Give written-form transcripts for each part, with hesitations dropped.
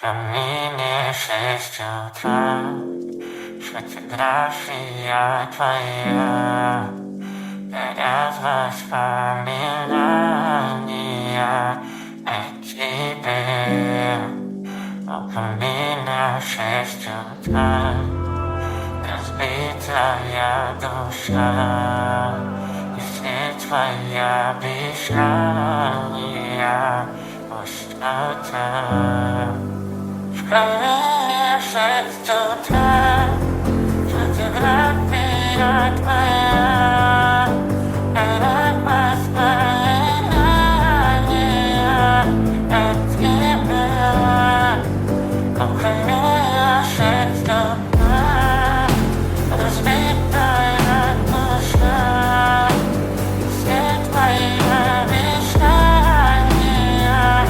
камине 6 утра, фотография твоя, горят воспоминания о тебе. У камина 6 утра, разбитая душа, и все твои обещания пустота. В камине 6 утра, фотография твоя, горят воспоминания о тебе. В камине 6 утра, разбитая душа, все твои обещания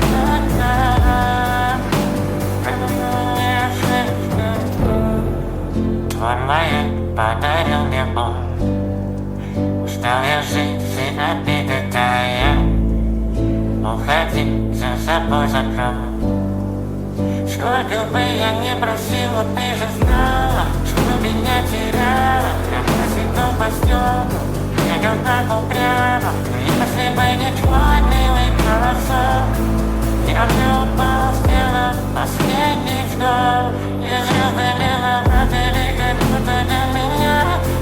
пустота. Твой маяк подарил мне боль, устал я жить и обиды тая. Уходи, за собой закрой. Сколько бы я ни просила, ты же знала, что меня теряла. Я навсегда постёл, я так упрямо. Если бы не твой милый голосок, я бы упал с неба последний вдох. И жил бы виноватый, как будто для меня.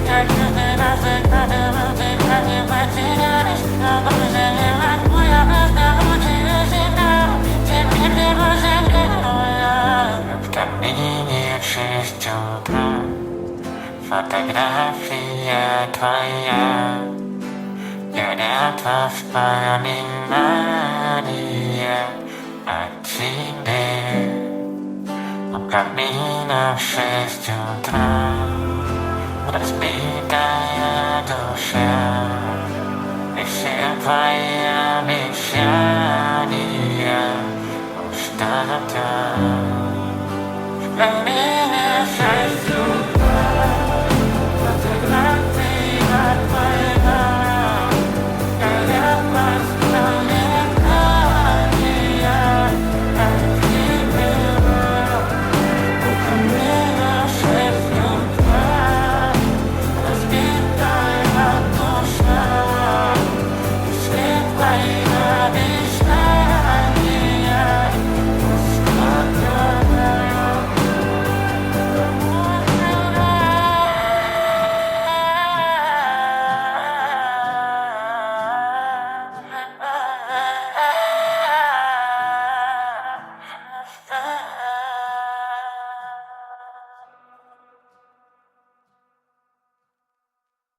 Я каждый раз загадывал тебя, не потерялись. Но больше не могу, я просто лучше себя. Теперь ты уже не моя. В камине 6 утра, фотография твоя, горят воспоминания о тебе. У камина 6 утра, разбитая душа, и все твои обещания пустота. В камине 6 утра, фотография твоя, горят воспоминания о тебе. В камине 6 утра, разбитая душа, и все твои обещания пустота. Ah